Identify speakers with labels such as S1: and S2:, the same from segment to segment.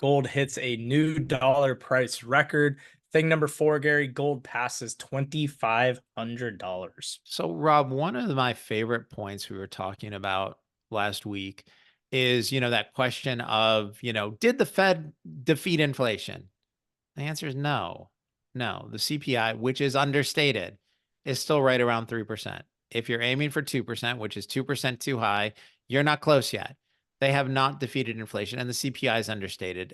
S1: Gold hits a new dollar price record. Thing number 4, Gary, gold passes $2,500.
S2: So, Rob, one of my favorite points we were talking about last week is, that question of, did the Fed defeat inflation? The answer is no. No, the CPI, which is understated, is still right around 3%. If you're aiming for 2%, which is 2% too high, you're not close yet. They have not defeated inflation, and the CPI is understated.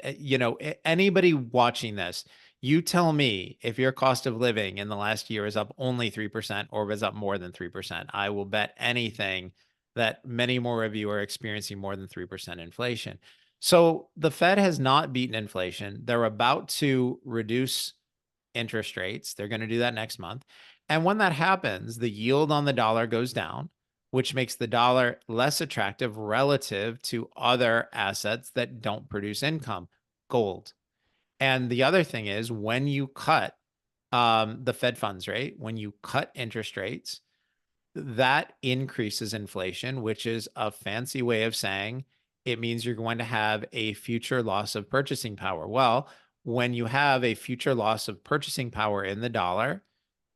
S2: Anybody watching this, you tell me if your cost of living in the last year is up only 3% or is up more than 3%. I will bet anything that many more of you are experiencing more than 3% inflation. So the Fed has not beaten inflation. They're about to reduce interest rates. They're going to do that next month. And when that happens, the yield on the dollar goes down, which makes the dollar less attractive relative to other assets that don't produce income, gold. And the other thing is when you cut the Fed funds rate, when you cut interest rates, that increases inflation, which is a fancy way of saying it means you're going to have a future loss of purchasing power. Well, when you have a future loss of purchasing power in the dollar,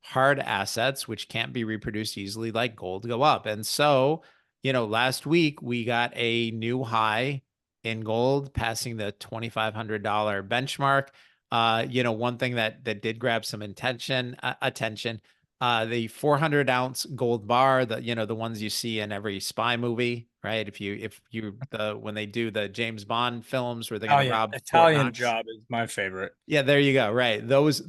S2: hard assets, which can't be reproduced easily, like gold, go up. And so, last week we got a new high in gold, passing the $2,500 benchmark. One thing that did grab some attention, the 400-ounce gold bar, the ones you see in every spy movie, right? When they do the James Bond films where they're going to rob Fort
S1: Italian
S2: Knox.
S1: Job is my favorite.
S2: Yeah, there you go. Right. Those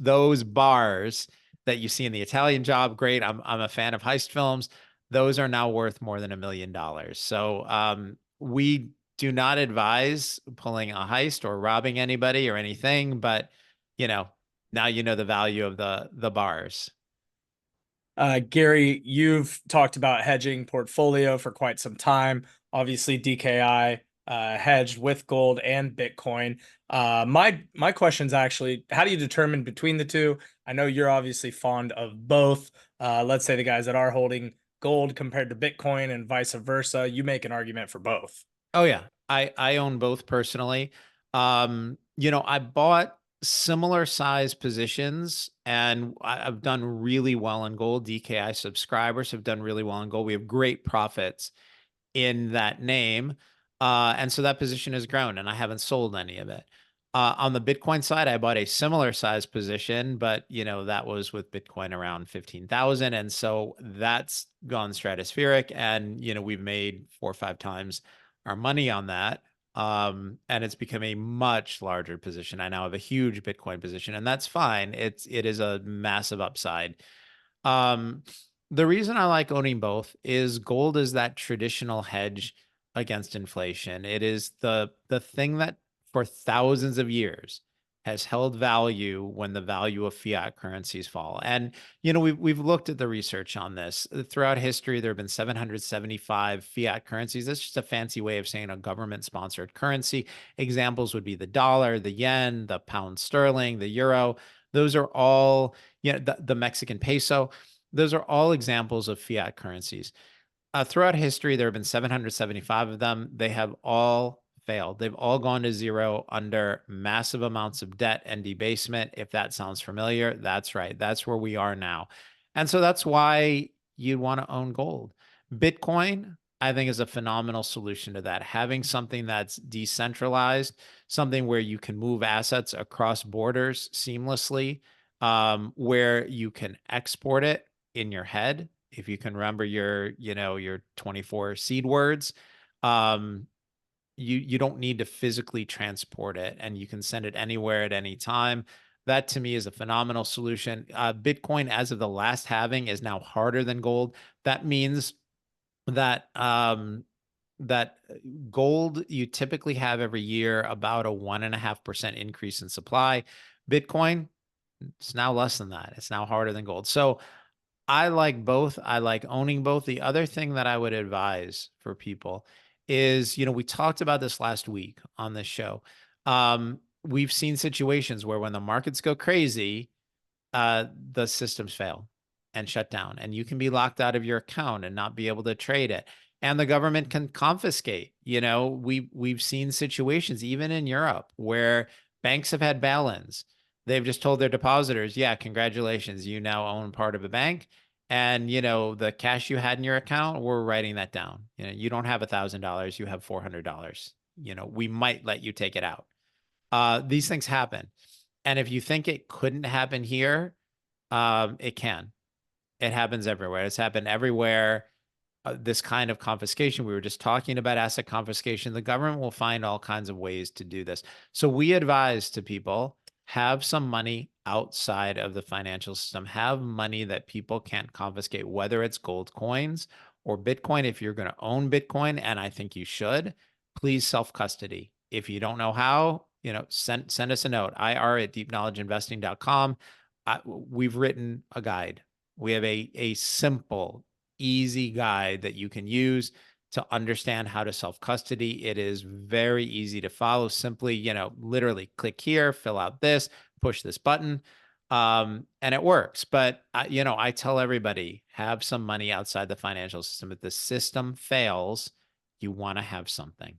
S2: bars that you see in the Italian Job, great. I'm a fan of heist films. Those are now worth more than $1 million. So we do not advise pulling a heist or robbing anybody or anything, but now you know the value of the bars.
S1: Gary, you've talked about hedging portfolio for quite some time. Obviously, DKI hedged with gold and Bitcoin. My question's actually, how do you determine between the two? I know you're obviously fond of both. Let's say the guys that are holding gold compared to Bitcoin and vice versa, you make an argument for both.
S2: Oh yeah, I own both personally. I bought similar size positions, and I've done really well in gold. DKI subscribers have done really well in gold. We have great profits in that name, and so that position has grown, and I haven't sold any of it. On the Bitcoin side, I bought a similar size position, but that was with Bitcoin around 15,000, and so that's gone stratospheric, and we've made 4 or 5 times our money on that. And it's become a much larger position. I now have a huge Bitcoin position, and that's fine. It is a massive upside. Um, the reason I like owning both is gold is that traditional hedge against inflation. It is the thing that for thousands of years has held value when the value of fiat currencies fall. And we've looked at the research on this. Throughout history, there have been 775 fiat currencies. That's just a fancy way of saying a government-sponsored currency. Examples would be the dollar, the yen, the pound sterling, the euro. Those are all, the Mexican peso. Those are all examples of fiat currencies. Throughout history, there have been 775 of them. They have all failed. They've all gone to zero under massive amounts of debt and debasement. If that sounds familiar, that's right. That's where we are now. And so that's why you want to own gold. Bitcoin, I think, is a phenomenal solution to that. Having something that's decentralized, something where you can move assets across borders seamlessly, where you can export it in your head. If you can remember your 24 seed words, you don't need to physically transport it, and you can send it anywhere at any time. That to me is a phenomenal solution. Bitcoin, as of the last halving, is now harder than gold. That means that that gold you typically have every year about a 1.5% increase in supply. Bitcoin, it's now less than that. It's now harder than gold. So I like both. I like owning both. The other thing that I would advise for people is, we talked about this last week on this show. We've seen situations where when the markets go crazy, the systems fail and shut down, and you can be locked out of your account and not be able to trade it. and the government can confiscate. We've seen situations even in Europe where banks have had bail-ins. They've just told their depositors, yeah, congratulations, you now own part of a bank. And the cash you had in your account, we're writing that down. You don't have $1,000, you have $400. We might let you take it out. These things happen. And if you think it couldn't happen here, it can. It happens everywhere. It's happened everywhere. This kind of confiscation, we were just talking about asset confiscation. The government will find all kinds of ways to do this. So we advise to people, have some money outside of the financial system, have money that people can't confiscate, whether it's gold coins or Bitcoin. If you're going to own Bitcoin, and I think you should, please self-custody. If you don't know how, send us a note, ir@deepknowledgeinvesting.com. We've written a guide. We have a simple, easy guide that you can use to understand how to self-custody. It is very easy to follow. Simply, literally click here, fill out this, push this button, and it works. But I tell everybody, have some money outside the financial system. If the system fails, you want to have something.